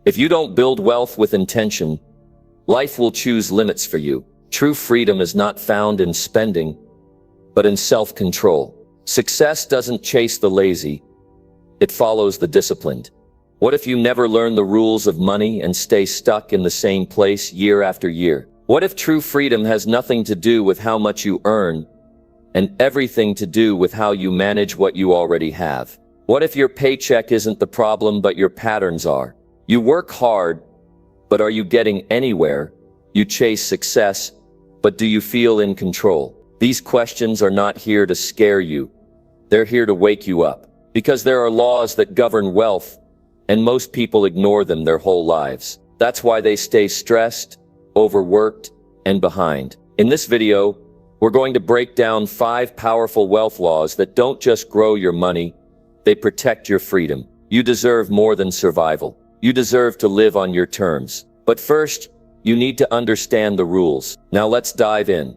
If you don't build wealth with intention, life will choose limits for you. True freedom is not found in spending, but in self-control. Success doesn't chase the lazy, it follows the disciplined. What if you never learn the rules of money and stay stuck in the same place year after year? What if true freedom has nothing to do with how much you earn and everything to do with how you manage what you already have? What if your paycheck isn't the problem, but your patterns are? You work hard, but are you getting anywhere? You chase success, but do you feel in control? These questions are not here to scare you. They're here to wake you up. Because there are laws that govern wealth, and most people ignore them their whole lives. That's why they stay stressed, overworked, and behind. In this video, we're going to break down 5 powerful wealth laws that don't just grow your money, they protect your freedom. You deserve more than survival. You deserve to live on your terms. But first, you need to understand the rules. Now let's dive in.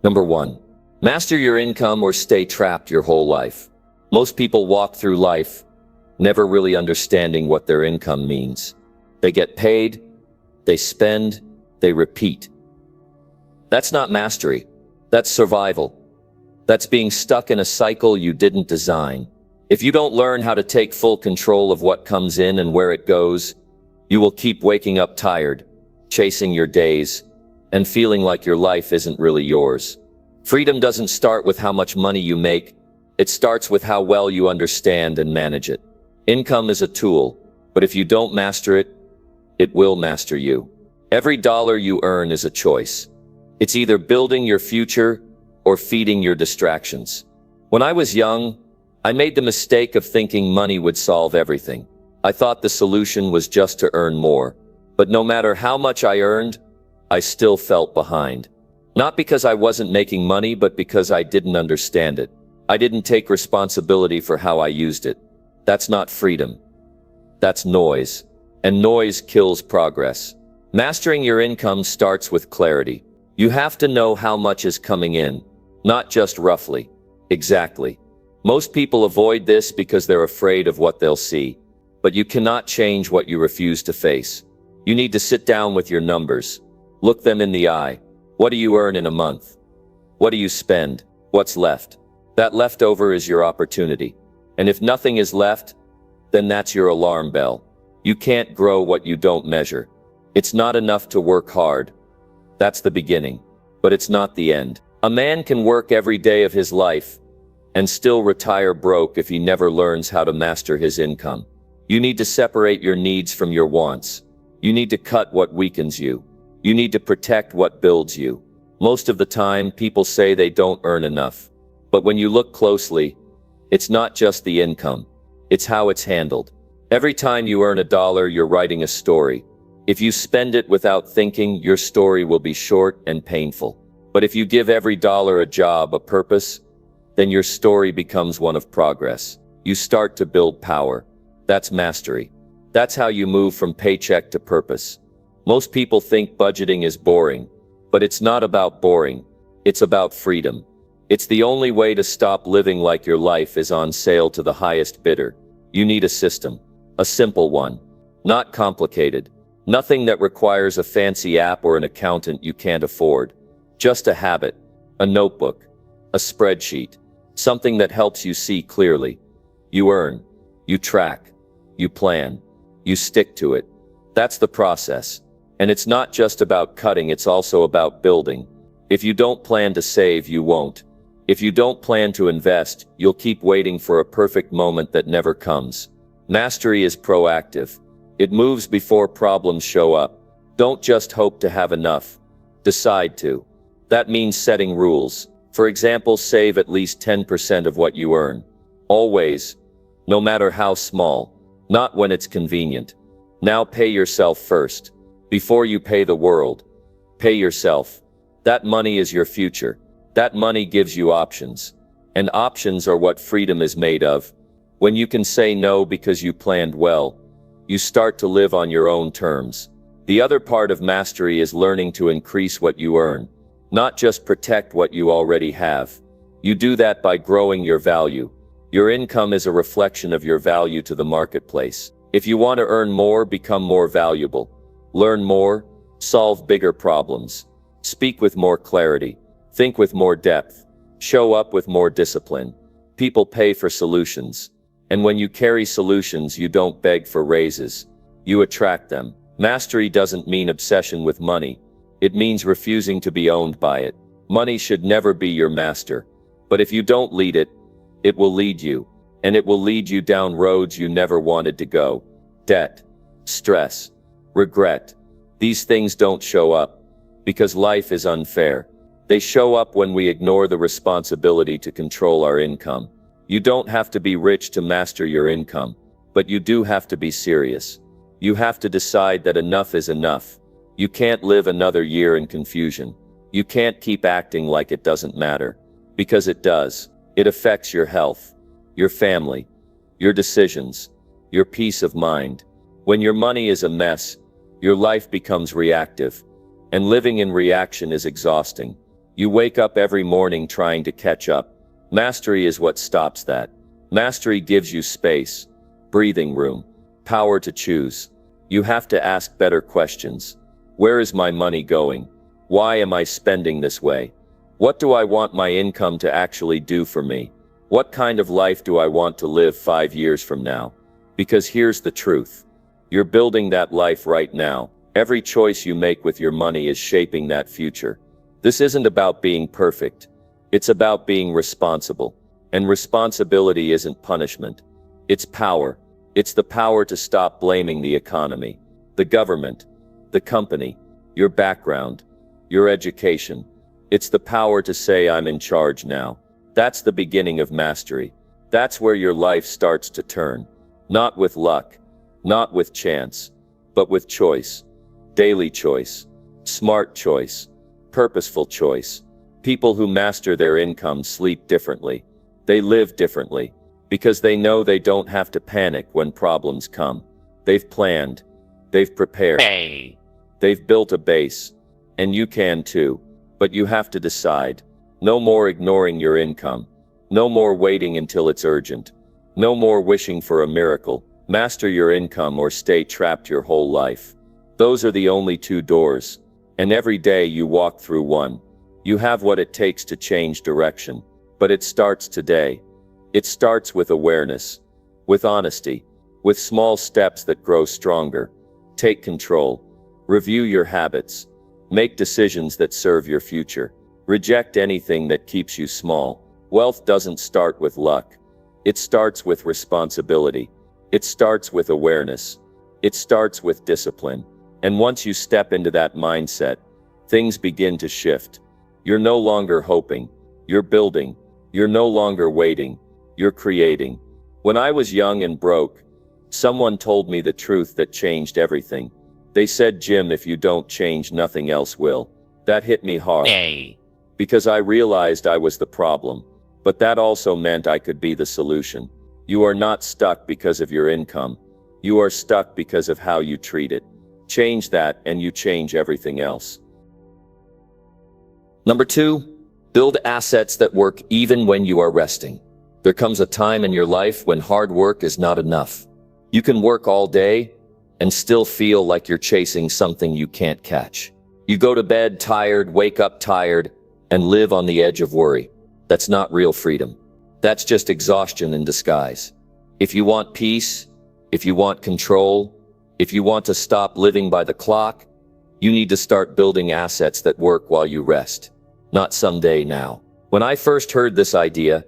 Number 1. Master your income or stay trapped your whole life. Most people walk through life never really understanding what their income means. They get paid, they spend, they repeat. That's not mastery. That's survival. That's being stuck in a cycle you didn't design. If you don't learn how to take full control of what comes in and where it goes, you will keep waking up tired, chasing your days, and feeling like your life isn't really yours. Freedom doesn't start with how much money you make. It starts with how well you understand and manage it. Income is a tool, but if you don't master it, it will master you. Every dollar you earn is a choice. It's either building your future or feeding your distractions. When I was young, I made the mistake of thinking money would solve everything. I thought the solution was just to earn more. But no matter how much I earned, I still felt behind. Not because I wasn't making money, but because I didn't understand it. I didn't take responsibility for how I used it. That's not freedom. That's noise. And noise kills progress. Mastering your income starts with clarity. You have to know how much is coming in, not just roughly. Exactly. Most people avoid this because they're afraid of what they'll see. But you cannot change what you refuse to face. You need to sit down with your numbers. Look them in the eye. What do you earn in a month? What do you spend? What's left? That leftover is your opportunity. And if nothing is left, then that's your alarm bell. You can't grow what you don't measure. It's not enough to work hard. That's the beginning. But it's not the end. A man can work every day of his life and still retire broke if he never learns how to master his income. You need to separate your needs from your wants. You need to cut what weakens you. You need to protect what builds you. Most of the time, people say they don't earn enough. But when you look closely, it's not just the income. It's how it's handled. Every time you earn $1, you're writing a story. If you spend it without thinking, your story will be short and painful. But if you give every dollar a job, a purpose, then your story becomes one of progress. You start to build power. That's mastery. That's how you move from paycheck to purpose. Most people think budgeting is boring, but it's not about boring. It's about freedom. It's the only way to stop living like your life is on sale to the highest bidder. You need a system, a simple one, not complicated. Nothing that requires a fancy app or an accountant you can't afford. Just a habit, a notebook, a spreadsheet, something that helps you see clearly. You earn, you track, you plan, you stick to it. That's the process. And it's not just about cutting, it's also about building. If you don't plan to save, you won't. If you don't plan to invest, you'll keep waiting for a perfect moment that never comes. Mastery is proactive. It moves before problems show up. Don't just hope to have enough. Decide to. That means setting rules. For example, save at least 10% of what you earn. Always. No matter how small. Not when it's convenient. Now pay yourself first. Before you pay the world. Pay yourself. That money is your future. That money gives you options. And options are what freedom is made of. When you can say no because you planned well, you start to live on your own terms. The other part of mastery is learning to increase what you earn, not just protect what you already have. You do that by growing your value. Your income is a reflection of your value to the marketplace. If you want to earn more, become more valuable. Learn more, solve bigger problems. Speak with more clarity. Think with more depth. Show up with more discipline. People pay for solutions. And when you carry solutions, you don't beg for raises. You attract them. Mastery doesn't mean obsession with money. It means refusing to be owned by it. Money should never be your master. But if you don't lead it, it will lead you. And it will lead you down roads you never wanted to go. Debt, stress, regret. These things don't show up because life is unfair. They show up when we ignore the responsibility to control our income. You don't have to be rich to master your income, but you do have to be serious. You have to decide that enough is enough. You can't live another year in confusion. You can't keep acting like it doesn't matter. Because it does. It affects your health, your family, your decisions, your peace of mind. When your money is a mess, your life becomes reactive. And living in reaction is exhausting. You wake up every morning trying to catch up. Mastery is what stops that. Mastery gives you space, breathing room, power to choose. You have to ask better questions. Where is my money going? Why am I spending this way? What do I want my income to actually do for me? What kind of life do I want to live 5 years from now? Because here's the truth. You're building that life right now. Every choice you make with your money is shaping that future. This isn't about being perfect. It's about being responsible. And responsibility isn't punishment. It's power. It's the power to stop blaming the economy, the government, the company, your background, your education. It's the power to say, I'm in charge now. That's the beginning of mastery. That's where your life starts to turn. Not with luck, not with chance, but with choice. Daily choice, smart choice, purposeful choice. People who master their income sleep differently. They live differently because they know they don't have to panic when problems come. They've planned. They've prepared. They've built a base. And you can too. But you have to decide. No more ignoring your income. No more waiting until it's urgent. No more wishing for a miracle. Master your income or stay trapped your whole life. Those are the only two doors. And every day you walk through one. You have what it takes to change direction. But it starts today. It starts with awareness, with honesty, with small steps that grow stronger. Take control. Review your habits. Make decisions that serve your future. Reject anything that keeps you small. Wealth doesn't start with luck. It starts with responsibility. It starts with awareness. It starts with discipline. And once you step into that mindset, things begin to shift. You're no longer hoping. You're building. You're no longer waiting. You're creating. When I was young and broke, someone told me the truth that changed everything. They said, Jim, if you don't change, nothing else will. That hit me hard. Because I realized I was the problem. But that also meant I could be the solution. You are not stuck because of your income. You are stuck because of how you treat it. Change that and you change everything else. Number 2, build assets that work even when you are resting. There comes a time in your life when hard work is not enough. You can work all day and still feel like you're chasing something you can't catch. You go to bed tired, wake up tired, and live on the edge of worry. That's not real freedom. That's just exhaustion in disguise. If you want peace, if you want control, if you want to stop living by the clock, you need to start building assets that work while you rest. Not someday, now. When I first heard this idea,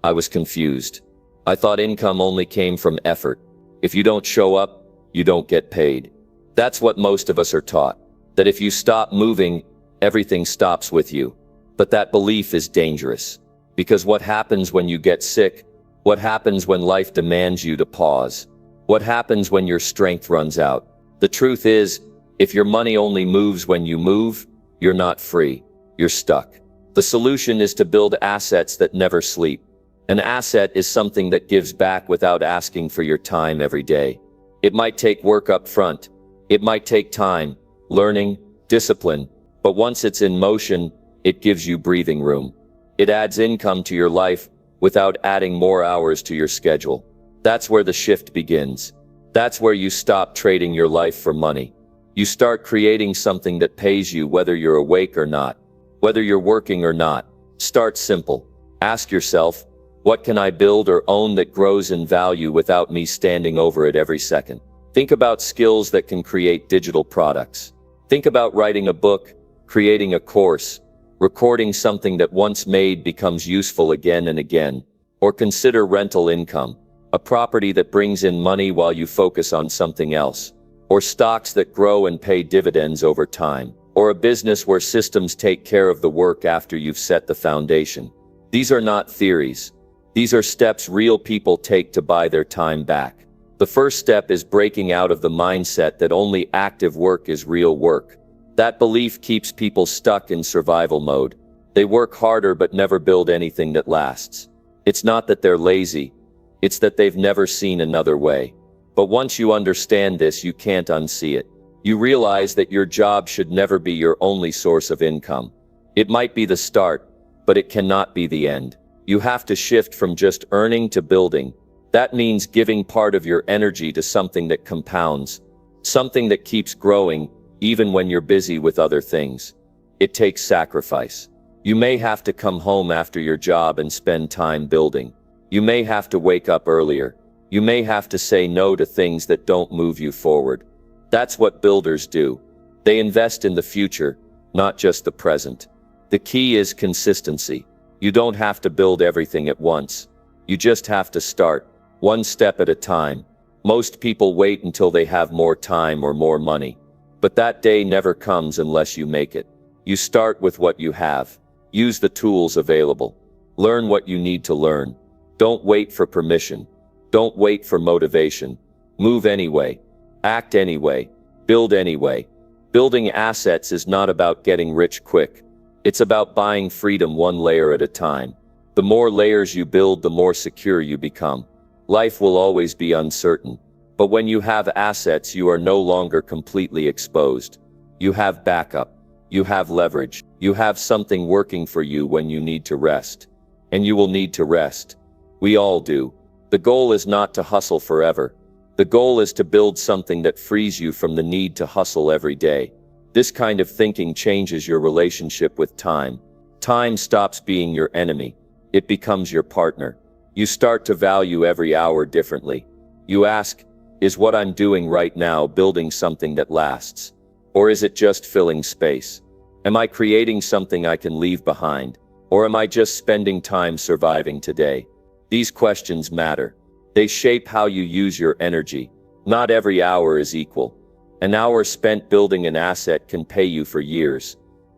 I was confused. I thought income only came from effort. If you don't show up, you don't get paid. That's what most of us are taught. That if you stop moving, everything stops with you. But that belief is dangerous. Because what happens when you get sick? What happens when life demands you to pause? What happens when your strength runs out? The truth is, if your money only moves when you move, you're not free. You're stuck. The solution is to build assets that never sleep. An asset is something that gives back without asking for your time every day. It might take work up front. It might take time, learning, discipline. But once it's in motion, it gives you breathing room. It adds income to your life without adding more hours to your schedule. That's where the shift begins. That's where you stop trading your life for money. You start creating something that pays you whether you're awake or not, whether you're working or not. Start simple. Ask yourself, what can I build or own that grows in value without me standing over it every second? Think about skills that can create digital products. Think about writing a book, creating a course, recording something that once made becomes useful again and again. Or consider rental income, a property that brings in money while you focus on something else. Or stocks that grow and pay dividends over time. Or a business where systems take care of the work after you've set the foundation. These are not theories. These are steps real people take to buy their time back. The first step is breaking out of the mindset that only active work is real work. That belief keeps people stuck in survival mode. They work harder but never build anything that lasts. It's not that they're lazy. It's that they've never seen another way. But once you understand this, you can't unsee it. You realize that your job should never be your only source of income. It might be the start, but it cannot be the end. You have to shift from just earning to building. That means giving part of your energy to something that compounds, something that keeps growing, even when you're busy with other things. It takes sacrifice. You may have to come home after your job and spend time building. You may have to wake up earlier. You may have to say no to things that don't move you forward. That's what builders do. They invest in the future, not just the present. The key is consistency. You don't have to build everything at once. You just have to start, one step at a time. Most people wait until they have more time or more money. But that day never comes unless you make it. You start with what you have. Use the tools available. Learn what you need to learn. Don't wait for permission. Don't wait for motivation. Move anyway. Act anyway. Build anyway. Building assets is not about getting rich quick. It's about buying freedom one layer at a time. The more layers you build, the more secure you become. Life will always be uncertain. But when you have assets, you are no longer completely exposed. You have backup. You have leverage. You have something working for you when you need to rest. And you will need to rest. We all do. The goal is not to hustle forever. The goal is to build something that frees you from the need to hustle every day. This kind of thinking changes your relationship with time. Time stops being your enemy. It becomes your partner. You start to value every hour differently. You ask, is what I'm doing right now building something that lasts? Or is it just filling space? Am I creating something I can leave behind? Or am I just spending time surviving today? These questions matter. They shape how you use your energy. Not every hour is equal. An hour spent building an asset can pay you for years.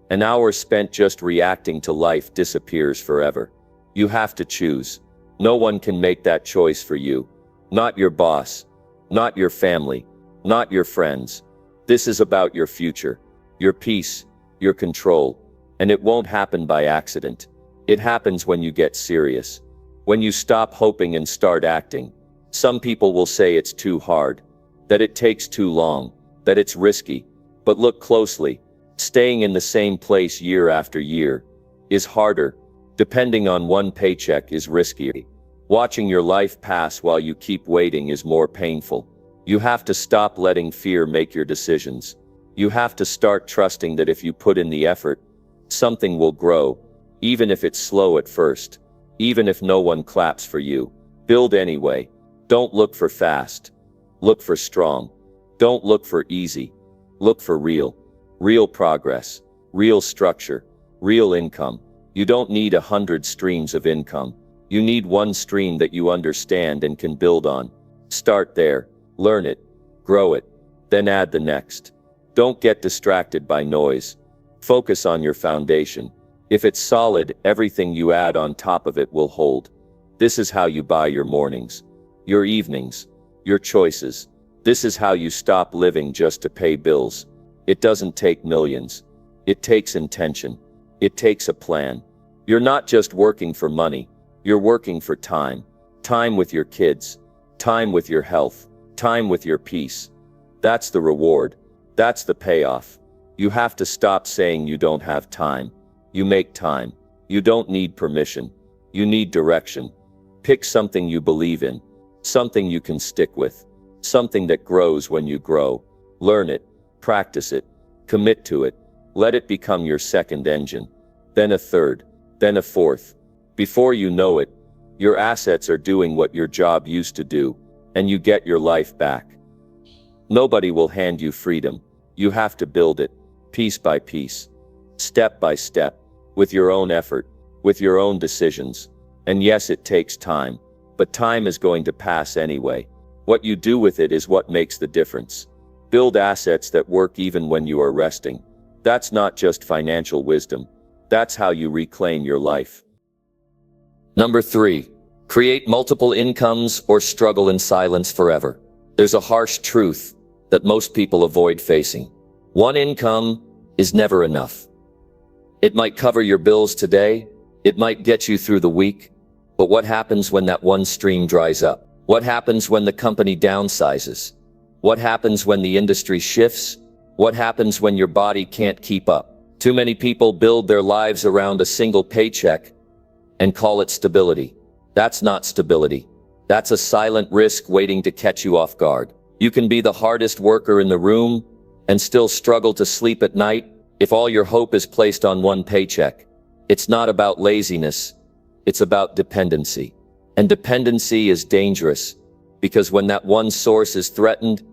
An hour spent just reacting to life disappears forever. You have to choose. No one can make that choice for you. Not your boss. Not your family. Not your friends. This is about your future, your peace, your control. And it won't happen by accident. It happens when you get serious. When you stop hoping and start acting. Some people will say it's too hard, that it takes too long, that it's risky. But look closely. Staying in the same place year after year is harder. Depending on one paycheck is riskier. Watching your life pass while you keep waiting is more painful. You have to stop letting fear make your decisions. You have to start trusting that if you put in the effort, something will grow, even if it's slow at first, even if no one claps for you. Build anyway. Don't look for fast. Look for strong. Don't look for easy. Look for real. Real progress. Real structure. Real income. You don't need 100 streams of income. You need one stream that you understand and can build on. Start there. Learn it. Grow it. Then add the next. Don't get distracted by noise. Focus on your foundation. If it's solid, everything you add on top of it will hold. This is how you buy your mornings, your evenings, your choices. This is how you stop living just to pay bills. It doesn't take millions. It takes intention. It takes a plan. You're not just working for money. You're working for time. Time with your kids. Time with your health. Time with your peace. That's the reward. That's the payoff. You have to stop saying you don't have time. You make time. You don't need permission. You need direction. Pick something you believe in, something you can stick with, something that grows when you grow. Learn it, practice it, commit to it. Let it become your second engine, then a third, then a fourth. Before you know it, your assets are doing what your job used to do, and you get your life back. Nobody will hand you freedom. You have to build it, piece by piece, step by step, with your own effort, with your own decisions. And yes, it takes time, but time is going to pass anyway. What you do with it is what makes the difference. Build assets that work even when you are resting. That's not just financial wisdom. That's how you reclaim your life. Number 3, create multiple incomes or struggle in silence forever. There's a harsh truth that most people avoid facing. One income is never enough. It might cover your bills today, it might get you through the week, but what happens when that one stream dries up? What happens when the company downsizes? What happens when the industry shifts? What happens when your body can't keep up? Too many people build their lives around a single paycheck and call it stability. That's not stability. That's a silent risk waiting to catch you off guard. You can be the hardest worker in the room and still struggle to sleep at night if all your hope is placed on one paycheck. It's not about laziness, it's about dependency. And dependency is dangerous, because when that one source is threatened,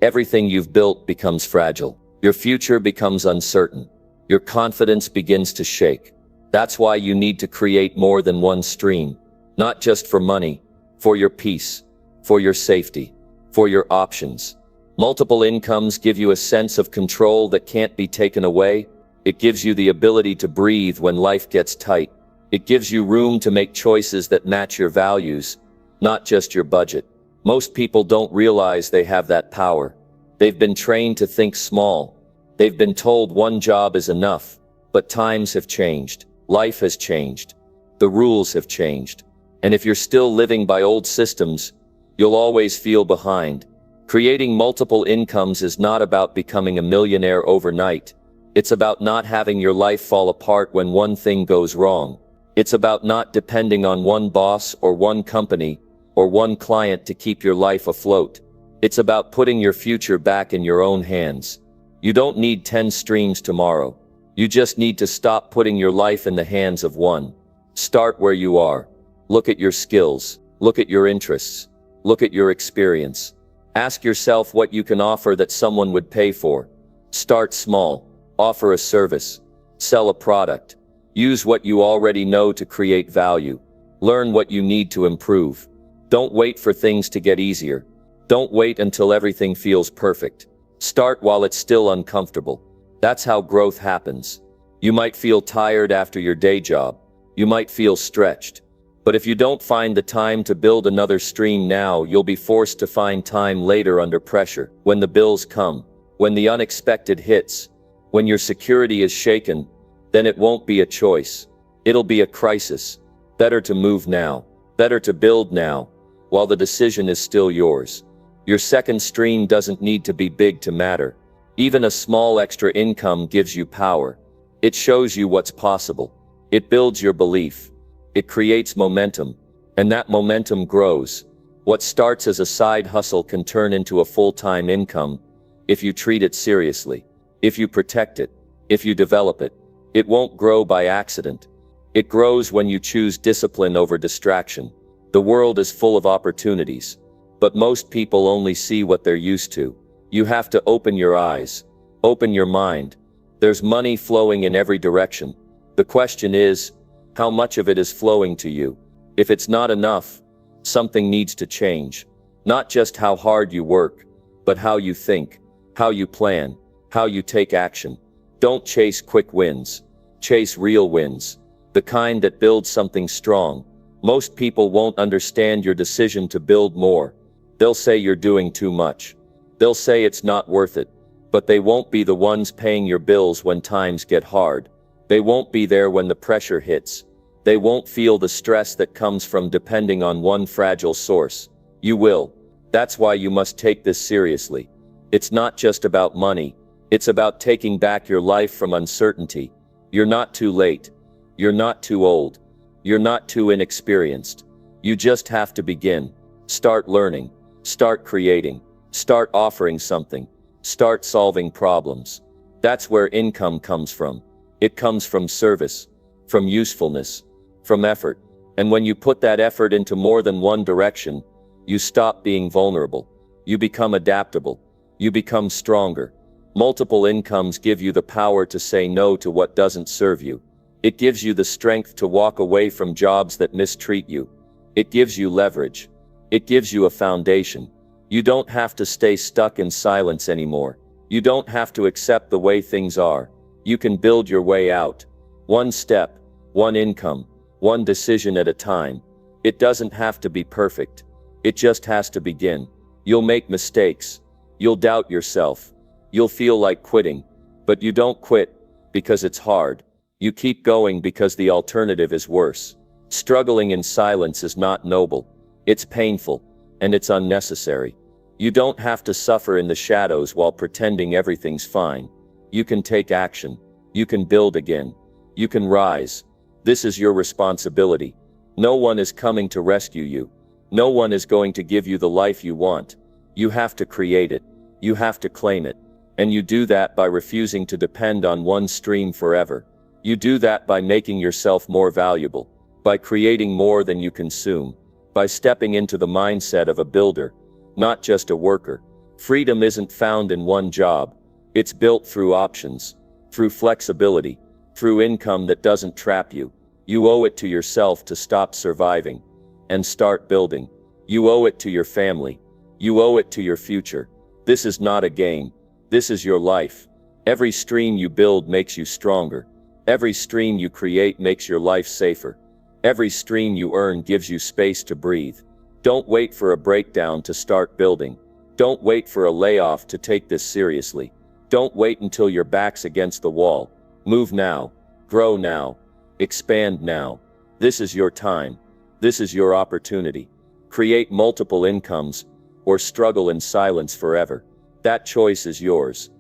everything you've built becomes fragile. Your future becomes uncertain. Your confidence begins to shake. That's why you need to create more than one stream, not just for money, for your peace, for your safety, for your options. Multiple incomes give you a sense of control that can't be taken away. It gives you the ability to breathe when life gets tight. It gives you room to make choices that match your values, not just your budget. Most people don't realize they have that power. They've been trained to think small. They've been told one job is enough. But times have changed. Life has changed. The rules have changed. And if you're still living by old systems, you'll always feel behind. Creating multiple incomes is not about becoming a millionaire overnight. It's about not having your life fall apart when one thing goes wrong. It's about not depending on one boss or one company or one client to keep your life afloat. It's about putting your future back in your own hands. You don't need 10 streams tomorrow. You just need to stop putting your life in the hands of one. Start where you are. Look at your skills. Look at your interests. Look at your experience. Ask yourself what you can offer that someone would pay for. Start small. Offer a service. Sell a product. Use what you already know to create value. Learn what you need to improve. Don't wait for things to get easier. Don't wait until everything feels perfect. Start while it's still uncomfortable. That's how growth happens. You might feel tired after your day job. You might feel stretched. But if you don't find the time to build another stream now, you'll be forced to find time later under pressure. When the bills come, when the unexpected hits, when your security is shaken, then it won't be a choice. It'll be a crisis. Better to move now. Better to build now, while the decision is still yours. Your second stream doesn't need to be big to matter. Even a small extra income gives you power. It shows you what's possible. It builds your belief. It creates momentum, and that momentum grows. What starts as a side hustle can turn into a full-time income if you treat it seriously, if you protect it, if you develop it. It won't grow by accident. It grows when you choose discipline over distraction. The world is full of opportunities, but most people only see what they're used to. You have to open your eyes, open your mind. There's money flowing in every direction. The question is, how much of it is flowing to you? If it's not enough, something needs to change. Not just how hard you work, but how you think, how you plan, how you take action. Don't chase quick wins. Chase real wins. The kind that builds something strong. Most people won't understand your decision to build more. They'll say you're doing too much. They'll say it's not worth it. But they won't be the ones paying your bills when times get hard. They won't be there when the pressure hits. They won't feel the stress that comes from depending on one fragile source. You will. That's why you must take this seriously. It's not just about money. It's about taking back your life from uncertainty. You're not too late. You're not too old. You're not too inexperienced. You just have to begin. Start learning. Start creating. Start offering something. Start solving problems. That's where income comes from. It comes from service, from usefulness, from effort. And when you put that effort into more than one direction, you stop being vulnerable. You become adaptable. You become stronger. Multiple incomes give you the power to say no to what doesn't serve you. It gives you the strength to walk away from jobs that mistreat you. It gives you leverage. It gives you a foundation. You don't have to stay stuck in silence anymore. You don't have to accept the way things are. You can build your way out. One step, one income, one decision at a time. It doesn't have to be perfect. It just has to begin. You'll make mistakes. You'll doubt yourself. You'll feel like quitting. But you don't quit because it's hard. You keep going because the alternative is worse. Struggling in silence is not noble. It's painful, and it's unnecessary. You don't have to suffer in the shadows while pretending everything's fine. You can take action. You can build again. You can rise. This is your responsibility. No one is coming to rescue you. No one is going to give you the life you want. You have to create it. You have to claim it. And you do that by refusing to depend on one stream forever. You do that by making yourself more valuable, by creating more than you consume, by stepping into the mindset of a builder, not just a worker. Freedom isn't found in one job. It's built through options, through flexibility, through income that doesn't trap you. You owe it to yourself to stop surviving and start building. You owe it to your family. You owe it to your future. This is not a game. This is your life. Every stream you build makes you stronger. Every stream you create makes your life safer. Every stream you earn gives you space to breathe. Don't wait for a breakdown to start building. Don't wait for a layoff to take this seriously. Don't wait until your back's against the wall. Move now. Grow now. Expand now. This is your time. This is your opportunity. Create multiple incomes, or struggle in silence forever. That choice is yours.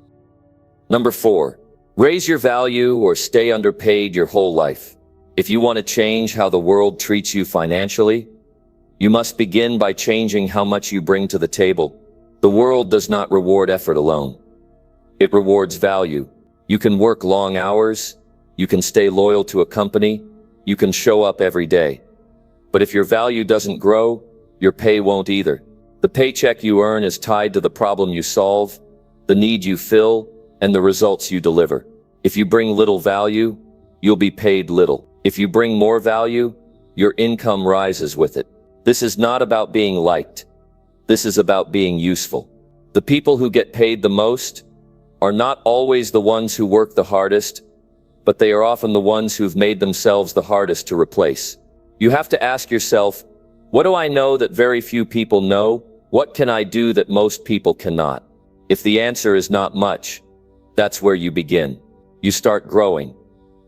Number 4. Raise your value or stay underpaid your whole life. If you want to change how the world treats you financially, you must begin by changing how much you bring to the table. The world does not reward effort alone. It rewards value. You can work long hours. You can stay loyal to a company. You can show up every day. But if your value doesn't grow, your pay won't either. The paycheck you earn is tied to the problem you solve, the need you fill, and the results you deliver. If you bring little value, you'll be paid little. If you bring more value, your income rises with it. This is not about being liked. This is about being useful. The people who get paid the most are not always the ones who work the hardest, but they are often the ones who've made themselves the hardest to replace. You have to ask yourself, what do I know that very few people know? What can I do that most people cannot? If the answer is not much, that's where you begin. You start growing.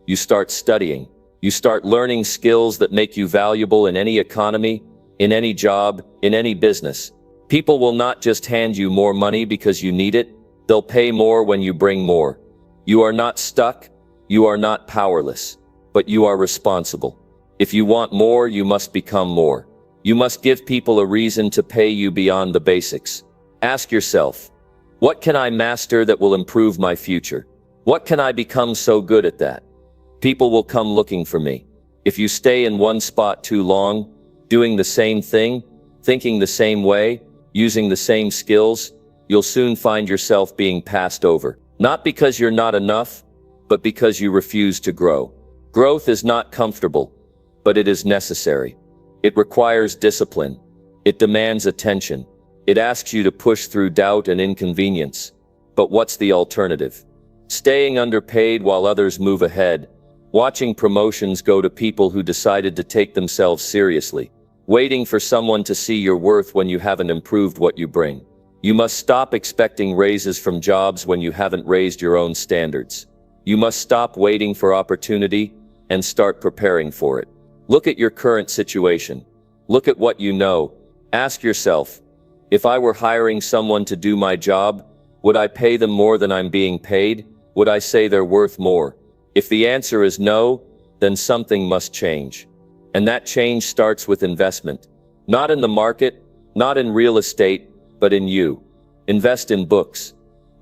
You start studying. You start learning skills that make you valuable in any economy, in any job, in any business. People will not just hand you more money because you need it. They'll pay more when you bring more. You are not stuck. You are not powerless. But you are responsible. If you want more, you must become more. You must give people a reason to pay you beyond the basics. Ask yourself, what can I master that will improve my future? What can I become so good at that? People will come looking for me. If you stay in one spot too long, doing the same thing, thinking the same way, using the same skills, you'll soon find yourself being passed over. Not because you're not enough, but because you refuse to grow. Growth is not comfortable, but it is necessary. It requires discipline. It demands attention. It asks you to push through doubt and inconvenience. But what's the alternative? Staying underpaid while others move ahead. Watching promotions go to people who decided to take themselves seriously. Waiting for someone to see your worth when you haven't improved what you bring. You must stop expecting raises from jobs when you haven't raised your own standards. You must stop waiting for opportunity and start preparing for it. Look at your current situation. Look at what you know. Ask yourself, if I were hiring someone to do my job, would I pay them more than I'm being paid? Would I say they're worth more? If the answer is no, then something must change. And that change starts with investment. Not in the market, not in real estate, but in you. Invest in books.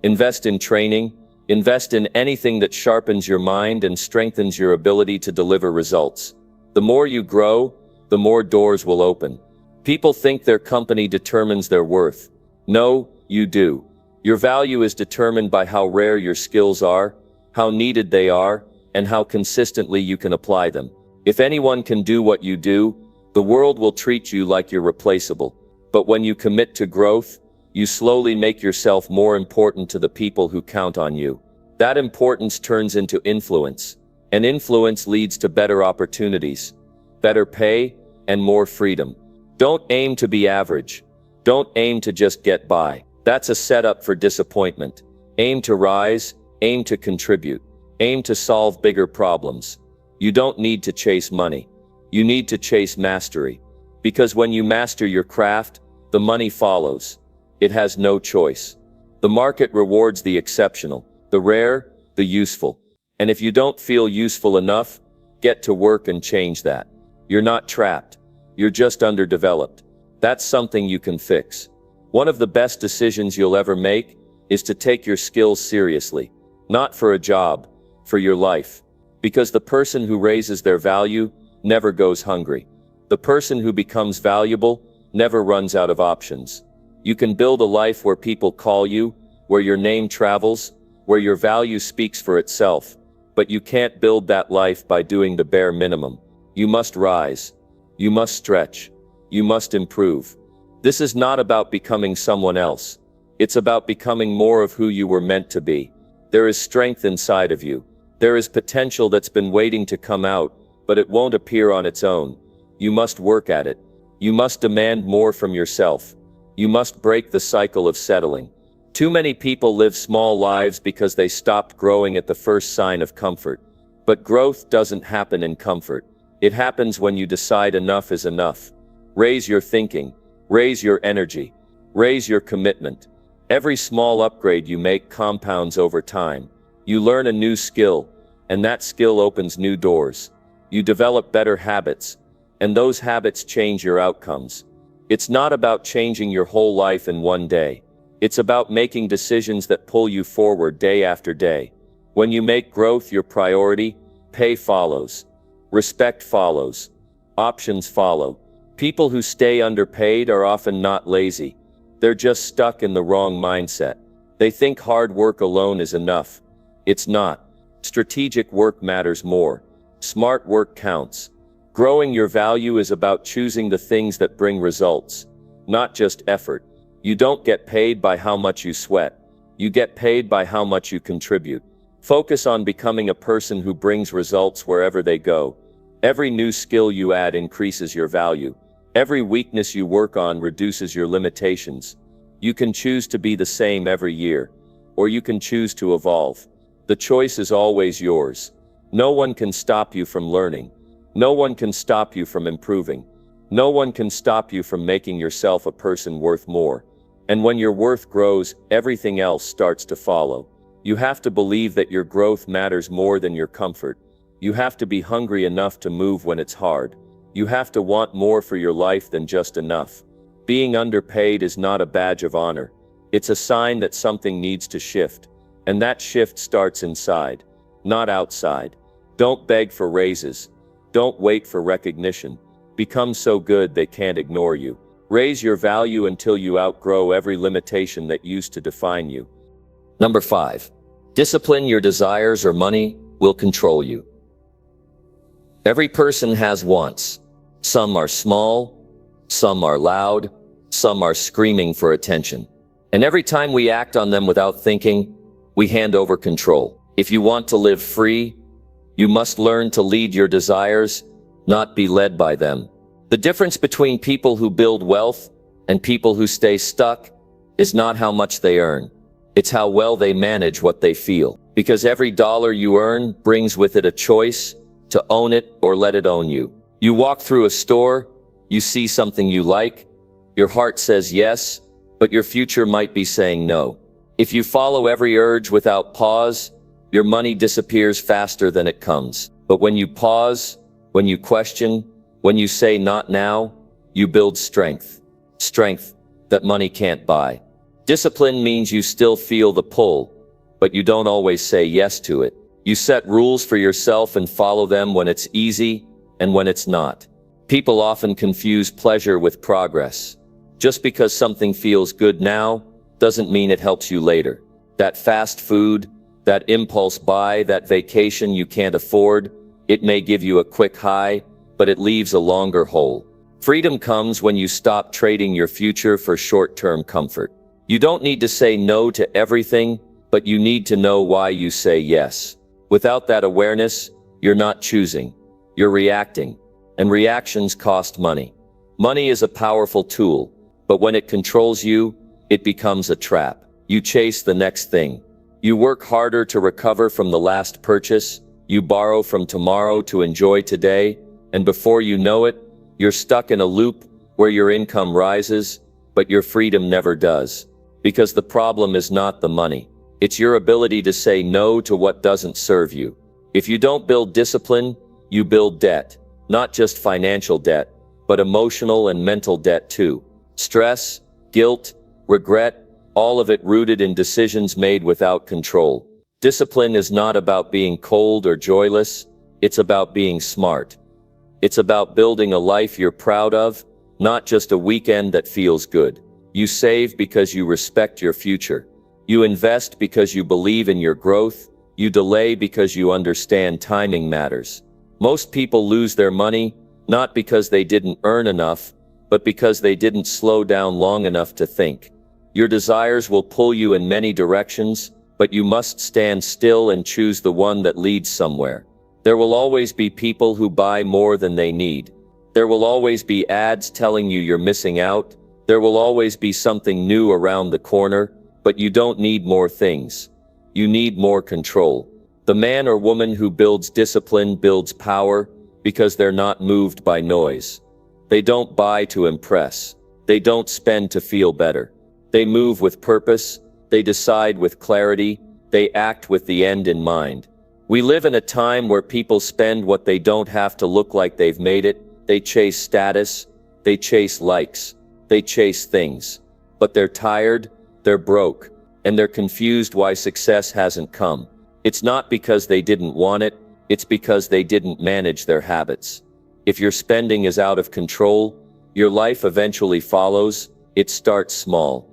Invest in training. Invest in anything that sharpens your mind and strengthens your ability to deliver results. The more you grow, the more doors will open. People think their company determines their worth. No, you do. Your value is determined by how rare your skills are, how needed they are, and how consistently you can apply them. If anyone can do what you do, the world will treat you like you're replaceable. But when you commit to growth, you slowly make yourself more important to the people who count on you. That importance turns into influence, and influence leads to better opportunities, better pay, and more freedom. Don't aim to be average. Don't aim to just get by. That's a setup for disappointment. Aim to rise, aim to contribute, aim to solve bigger problems. You don't need to chase money. You need to chase mastery. Because when you master your craft, the money follows. It has no choice. The market rewards the exceptional, the rare, the useful. And if you don't feel useful enough, get to work and change that. You're not trapped. You're just underdeveloped. That's something you can fix. One of the best decisions you'll ever make is to take your skills seriously. Not for a job, for your life. Because the person who raises their value never goes hungry. The person who becomes valuable never runs out of options. You can build a life where people call you, where your name travels, where your value speaks for itself. But you can't build that life by doing the bare minimum. You must rise. You must stretch. You must improve. This is not about becoming someone else. It's about becoming more of who you were meant to be. There is strength inside of you. There is potential that's been waiting to come out, but it won't appear on its own. You must work at it. You must demand more from yourself. You must break the cycle of settling. Too many people live small lives because they stopped growing at the first sign of comfort. But growth doesn't happen in comfort. It happens when you decide enough is enough. Raise your thinking. Raise your energy. Raise your commitment. Every small upgrade you make compounds over time. You learn a new skill, and that skill opens new doors. You develop better habits, and those habits change your outcomes. It's not about changing your whole life in one day. It's about making decisions that pull you forward day after day. When you make growth your priority, pay follows. Respect follows. Options follow. People who stay underpaid are often not lazy. They're just stuck in the wrong mindset. They think hard work alone is enough. It's not. Strategic work matters more. Smart work counts. Growing your value is about choosing the things that bring results, not just effort. You don't get paid by how much you sweat. You get paid by how much you contribute. Focus on becoming a person who brings results wherever they go. Every new skill you add increases your value. Every weakness you work on reduces your limitations. You can choose to be the same every year, or you can choose to evolve. The choice is always yours. No one can stop you from learning. No one can stop you from improving. No one can stop you from making yourself a person worth more. And when your worth grows, everything else starts to follow. You have to believe that your growth matters more than your comfort. You have to be hungry enough to move when it's hard. You have to want more for your life than just enough. Being underpaid is not a badge of honor. It's a sign that something needs to shift. And that shift starts inside, not outside. Don't beg for raises. Don't wait for recognition. Become so good they can't ignore you. Raise your value until you outgrow every limitation that used to define you. Number 5. Discipline your desires or money will control you. Every person has wants. Some are small, some are loud, some are screaming for attention. And every time we act on them without thinking, we hand over control. If you want to live free, you must learn to lead your desires, not be led by them. The difference between people who build wealth and people who stay stuck is not how much they earn. It's how well they manage what they feel. Because every dollar you earn brings with it a choice to own it or let it own you. You walk through a store, you see something you like, your heart says yes, but your future might be saying no. If you follow every urge without pause, your money disappears faster than it comes. But when you pause, when you question, When you say not now, you build strength. Strength that money can't buy. Discipline means you still feel the pull, but you don't always say yes to it. You set rules for yourself and follow them when it's easy and when it's not. People often confuse pleasure with progress. Just because something feels good now doesn't mean it helps you later. That fast food, that impulse buy, that vacation you can't afford, it may give you a quick high, but it leaves a longer hole. Freedom comes when you stop trading your future for short-term comfort. You don't need to say no to everything, but you need to know why you say yes. Without that awareness, you're not choosing, you're reacting, and reactions cost money. Money is a powerful tool, but when it controls you, it becomes a trap. You chase the next thing. You work harder to recover from the last purchase, you borrow from tomorrow to enjoy today, and before you know it, you're stuck in a loop where your income rises, but your freedom never does. Because the problem is not the money. It's your ability to say no to what doesn't serve you. If you don't build discipline, you build debt. Not just financial debt, but emotional and mental debt too. Stress, guilt, regret, all of it rooted in decisions made without control. Discipline is not about being cold or joyless, it's about being smart. It's about building a life you're proud of, not just a weekend that feels good. You save because you respect your future. You invest because you believe in your growth. You delay because you understand timing matters. Most people lose their money, not because they didn't earn enough, but because they didn't slow down long enough to think. Your desires will pull you in many directions, but you must stand still and choose the one that leads somewhere. There will always be people who buy more than they need. There will always be ads telling you you're missing out. There will always be something new around the corner, but you don't need more things. You need more control. The man or woman who builds discipline builds power because they're not moved by noise. They don't buy to impress. They don't spend to feel better. They move with purpose. They decide with clarity. They act with the end in mind. We live in a time where people spend what they don't have to look like they've made it. They chase status. They chase likes. They chase things. But they're tired, they're broke, and they're confused why success hasn't come. It's not because they didn't want it, it's because they didn't manage their habits. If your spending is out of control, your life eventually follows. It starts small.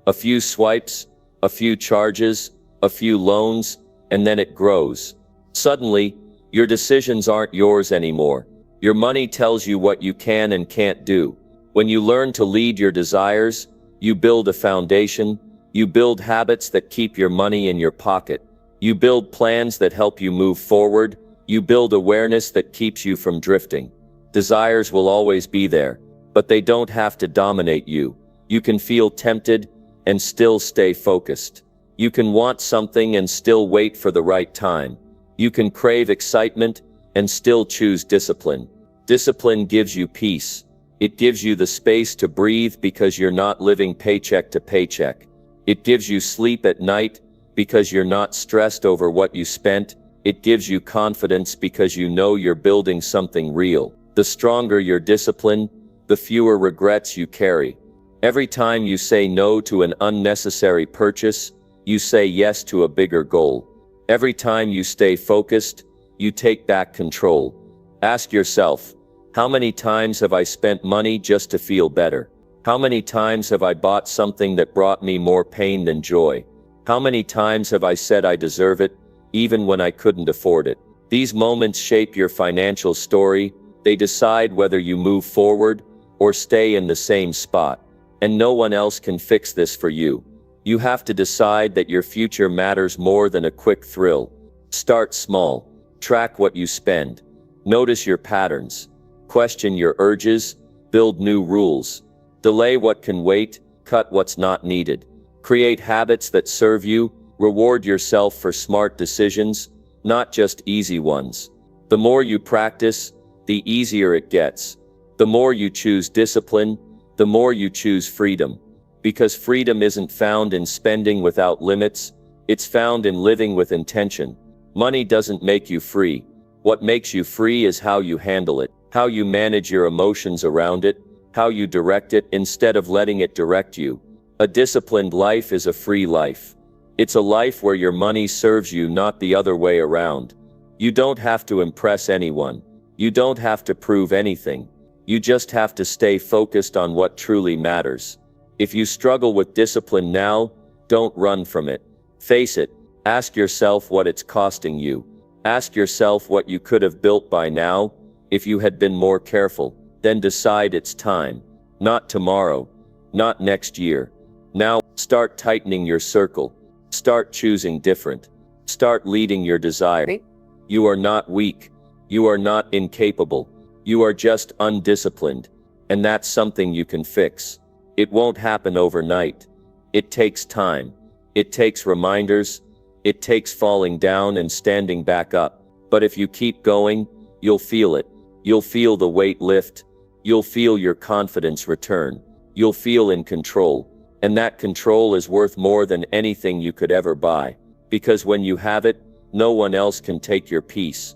A few swipes, a few charges, a few loans, and then it grows. Suddenly, your decisions aren't yours anymore. Your money tells you what you can and can't do. When you learn to lead your desires, you build a foundation. You build habits that keep your money in your pocket. You build plans that help you move forward. You build awareness that keeps you from drifting. Desires will always be there, but they don't have to dominate you. You can feel tempted and still stay focused. You can want something and still wait for the right time. You can crave excitement and still choose discipline. Discipline gives you peace. It gives you the space to breathe because you're not living paycheck to paycheck. It gives you sleep at night because you're not stressed over what you spent. It gives you confidence because you know you're building something real. The stronger your discipline, the fewer regrets you carry. Every time you say no to an unnecessary purchase, you say yes to a bigger goal. Every time you stay focused, you take back control. Ask yourself, how many times have I spent money just to feel better? How many times have I bought something that brought me more pain than joy? How many times have I said I deserve it, even when I couldn't afford it? These moments shape your financial story. They decide whether you move forward or stay in the same spot. And no one else can fix this for you. You have to decide that your future matters more than a quick thrill. Start small. Track what you spend. Notice your patterns. Question your urges. Build new rules. Delay what can wait. Cut what's not needed. Create habits that serve you. Reward yourself for smart decisions, not just easy ones. The more you practice, the easier it gets. The more you choose discipline, the more you choose freedom. Because freedom isn't found in spending without limits, it's found in living with intention. Money doesn't make you free. What makes you free is how you handle it. how you manage your emotions around it, how you direct it instead of letting it direct you. A disciplined life is a free life. It's a life where your money serves you, not the other way around. You don't have to impress anyone. You don't have to prove anything. You just have to stay focused on what truly matters. If you struggle with discipline now, don't run from it. Face it. Ask yourself what it's costing you. Ask yourself what you could have built by now if you had been more careful. Then decide it's time. Not tomorrow. Not next year. Now, start tightening your circle. Start choosing different. Start leading your desire. You are not weak. You are not incapable. You are just undisciplined. And that's something you can fix. It won't happen overnight. It takes time. It takes reminders. It takes falling down and standing back up. But if you keep going, you'll feel it. You'll feel the weight lift. You'll feel your confidence return. You'll feel in control. And that control is worth more than anything you could ever buy. Because when you have it, no one else can take your peace.